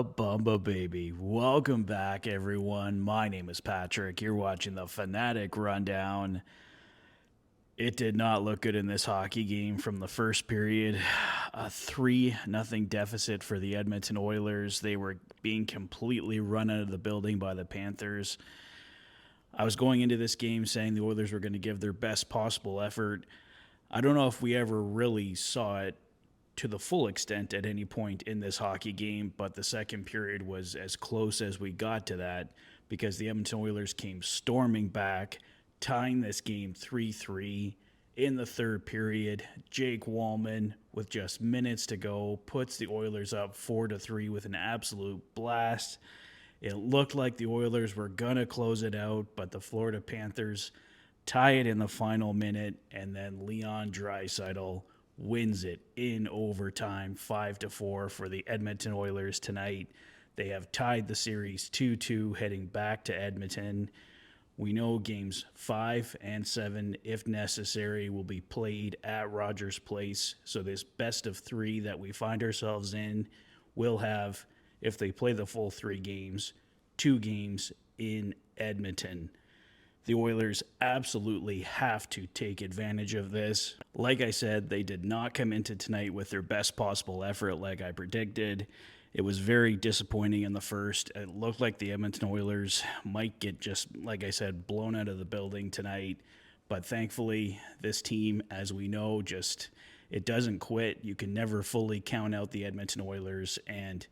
Bumba baby. Welcome back, everyone. My name is Patrick. You're watching the Fanatic Rundown. It did not look good in this hockey game from the first period. A 3-0 deficit for the Edmonton Oilers. They were being completely run out of the building by the Panthers. I was going into this game saying the Oilers were going to give their best possible effort. I don't know if we ever really saw it to the full extent at any point in this hockey game, but the second period was as close as we got to that because the Edmonton Oilers came storming back, tying this game 3-3 in the third period. Jake Wallman, with just minutes to go, puts the Oilers up 4-3 with an absolute blast. It looked like the Oilers were going to close it out, but the Florida Panthers tie it in the final minute, and then Leon Draisaitl wins it in overtime, 5-4 for the Edmonton Oilers tonight. They have tied the series 2-2 heading back to Edmonton. We know games 5 and 7, if necessary, will be played at Rogers Place. So this best of 3 that we find ourselves in will have, if they play the full 3 games, 2 games in Edmonton. The Oilers absolutely have to take advantage of this. Like I said, they did not come into tonight with their best possible effort like I predicted. It was very disappointing in the first. It looked like the Edmonton Oilers might get just, like I said, blown out of the building tonight. But thankfully, this team, as we know, it doesn't quit. You can never fully count out the Edmonton Oilers, and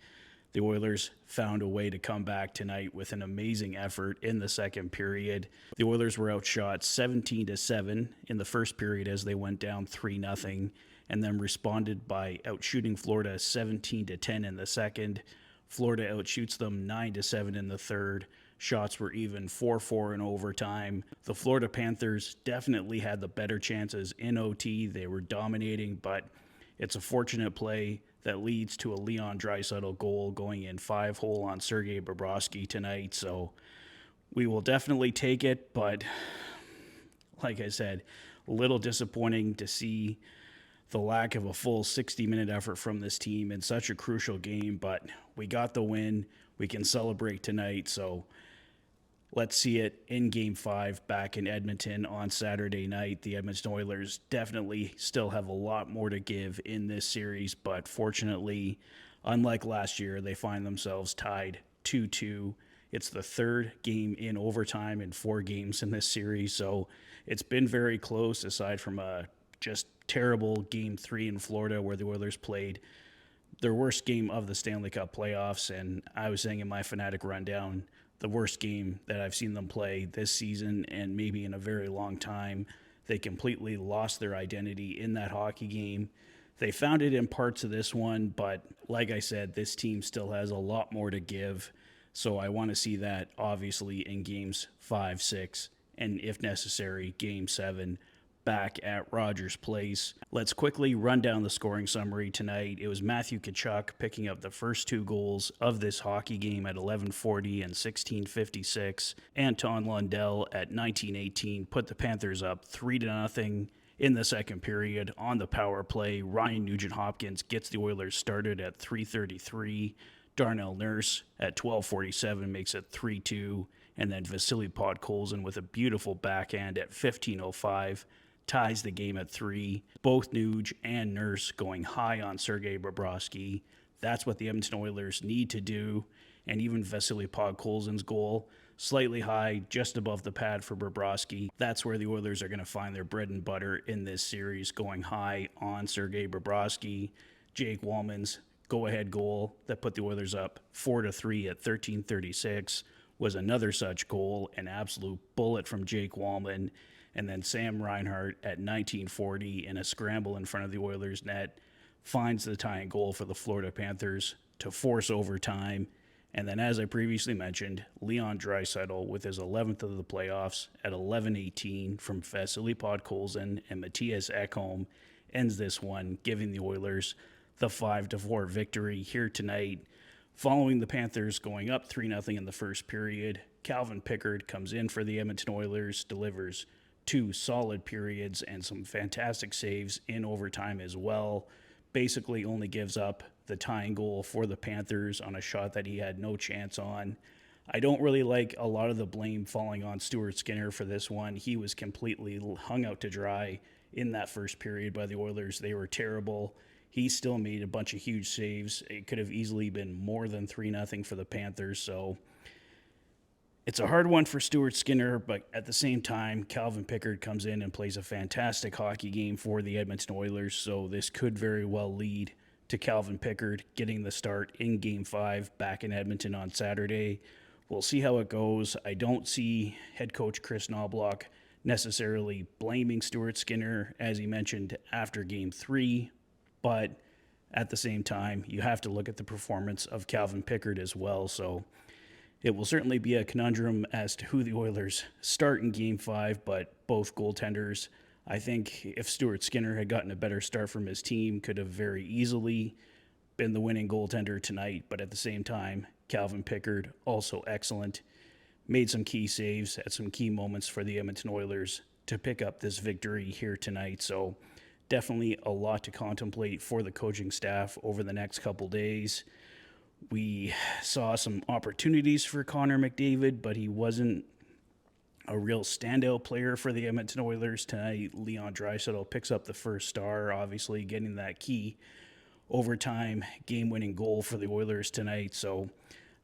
the Oilers found a way to come back tonight with an amazing effort in the second period. The Oilers were outshot 17-7 in the first period as they went down 3-0, and then responded by outshooting Florida 17-10 in the second. Florida outshoots them 9-7 in the third. Shots were even 4-4 in overtime. The Florida Panthers definitely had the better chances in OT. They were dominating, but it's a fortunate play that leads to a Leon Draisaitl goal going in 5-hole on Sergei Bobrovsky tonight. So we will definitely take it, but like I said, a little disappointing to see the lack of a full 60-minute effort from this team in such a crucial game, but we got the win. We can celebrate tonight, so let's see it in Game 5 back in Edmonton on Saturday night. The Edmonton Oilers definitely still have a lot more to give in this series, but fortunately, unlike last year, they find themselves tied 2-2. It's the third game in overtime in 4 games in this series, so it's been very close aside from a just terrible Game 3 in Florida where the Oilers played their worst game of the Stanley Cup playoffs, and I was saying in my Fanatic Rundown, the worst game that I've seen them play this season and maybe in a very long time. They completely lost their identity in that hockey game. They found it in parts of this one, but like I said, this team still has a lot more to give. So I want to see that obviously in games 5, 6, and if necessary, game 7 back at Rogers Place. Let's quickly run down the scoring summary tonight. It was Matthew Tkachuk picking up the first 2 goals of this hockey game at 11:40 and 16:56. Anton Lundell at 19:18 put the Panthers up 3-0 in the second period on the power play. Ryan Nugent-Hopkins gets the Oilers started at 3:33. Darnell Nurse at 12:47 makes it 3-2. And then Vasily Podkolzin with a beautiful backhand at 15:05 ties the game at 3. Both Nuge and Nurse going high on Sergei Bobrovsky. That's what the Edmonton Oilers need to do. And even Vasily Podkolzin's goal, slightly high, just above the pad for Bobrovsky. That's where the Oilers are going to find their bread and butter in this series, going high on Sergei Bobrovsky. Jake Wallman's go-ahead goal that put the Oilers up 4-3 at 13:36 was another such goal, an absolute bullet from Jake Wallman. And then Sam Reinhart at 19:40 in a scramble in front of the Oilers net finds the tying goal for the Florida Panthers to force overtime. And then, as I previously mentioned, Leon Draisaitl with his 11th of the playoffs at 11:18 from Vasily Podkolzin and Matthias Ekholm ends this one, giving the Oilers the 5-4 victory here tonight. Following the Panthers going up 3-0 in the first period, Calvin Pickard comes in for the Edmonton Oilers, delivers 2 solid periods and some fantastic saves in overtime as well. basically only gives up the tying goal for the Panthers on a shot that he had no chance on. I don't really like a lot of the blame falling on Stuart Skinner for this one. He was completely hung out to dry in that first period by the Oilers. They were terrible. He still made a bunch of huge saves. It could have easily been more than 3-0 for the Panthers. So it's a hard one for Stuart Skinner, but at the same time, Calvin Pickard comes in and plays a fantastic hockey game for the Edmonton Oilers. So this could very well lead to Calvin Pickard getting the start in Game 5 back in Edmonton on Saturday. We'll see how it goes. I don't see head coach Chris Knobloch necessarily blaming Stuart Skinner, as he mentioned, after Game 3. But at the same time, you have to look at the performance of Calvin Pickard as well. So it will certainly be a conundrum as to who the Oilers start in Game 5, but both goaltenders, I think if Stuart Skinner had gotten a better start from his team, could have very easily been the winning goaltender tonight. But at the same time, Calvin Pickard, also excellent, made some key saves at some key moments for the Edmonton Oilers to pick up this victory here tonight. So definitely a lot to contemplate for the coaching staff over the next couple days. We saw some opportunities for Connor McDavid, but he wasn't a real standout player for the Edmonton Oilers tonight. Leon Draisaitl picks up the first star, obviously getting that key overtime game-winning goal for the Oilers tonight. So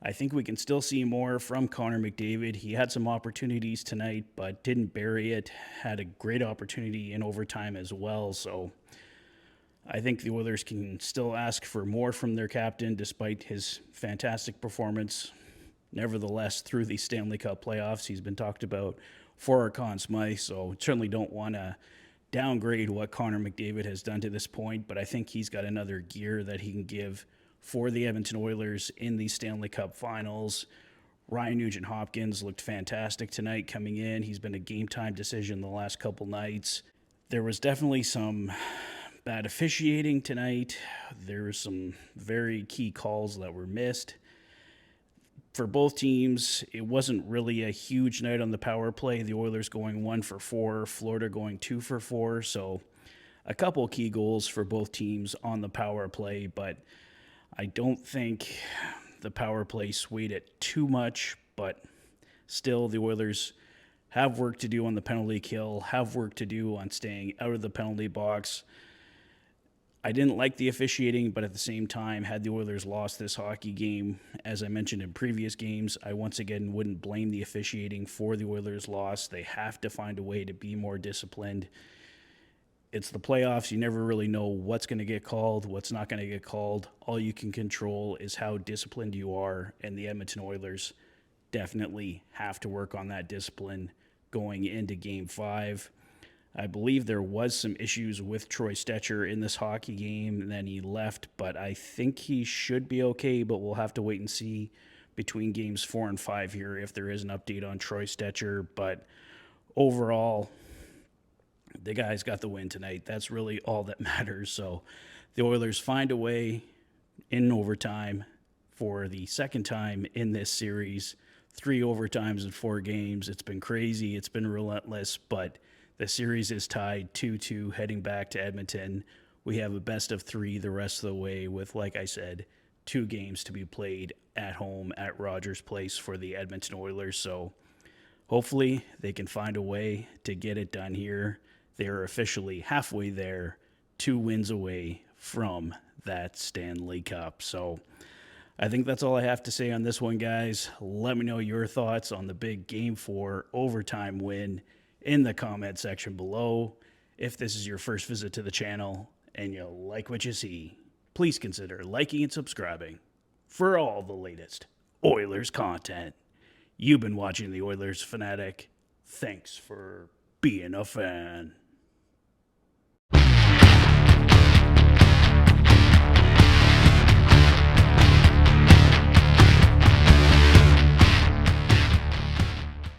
I think we can still see more from Connor McDavid. He had some opportunities tonight, but didn't bury it. Had a great opportunity in overtime as well. So I think the Oilers can still ask for more from their captain despite his fantastic performance. Nevertheless, through the Stanley Cup playoffs, he's been talked about for our Conn Smythe, so certainly don't want to downgrade what Connor McDavid has done to this point, but I think he's got another gear that he can give for the Edmonton Oilers in the Stanley Cup finals. Ryan Nugent-Hopkins looked fantastic tonight coming in. He's been a game-time decision the last couple nights. There was definitely some bad officiating tonight. There were some very key calls that were missed. For both teams, it wasn't really a huge night on the power play. The Oilers going 1 for 4, Florida going 2 for 4. So a couple key goals for both teams on the power play, but I don't think the power play swayed it too much. But still, the Oilers have work to do on the penalty kill, have work to do on staying out of the penalty box. I didn't like the officiating, but at the same time, had the Oilers lost this hockey game, as I mentioned in previous games, I once again wouldn't blame the officiating for the Oilers' loss. They have to find a way to be more disciplined. It's the playoffs. You never really know what's going to get called, what's not going to get called. All you can control is how disciplined you are, and the Edmonton Oilers definitely have to work on that discipline going into Game 5. I believe there was some issues with Troy Stecher in this hockey game, and then he left, but I think he should be okay, but we'll have to wait and see between Games 4 and 5 here if there is an update on Troy Stecher. But overall, the guys got the win tonight. That's really all that matters. So the Oilers find a way in overtime for the second time in this series. 3 overtimes in 4 games. It's been crazy. It's been relentless, but the series is tied 2-2 heading back to Edmonton. We have a best of 3 the rest of the way with, like I said, 2 games to be played at home at Rogers Place for the Edmonton Oilers. So hopefully they can find a way to get it done here. They are officially halfway there, 2 wins away from that Stanley Cup. So I think that's all I have to say on this one, guys. Let me know your thoughts on the big Game 4 overtime win in the comment section below. If this is your first visit to the channel and you like what you see, please consider liking and subscribing for all the latest Oilers content. You've been watching the Oilers Fanatic. Thanks for being a fan.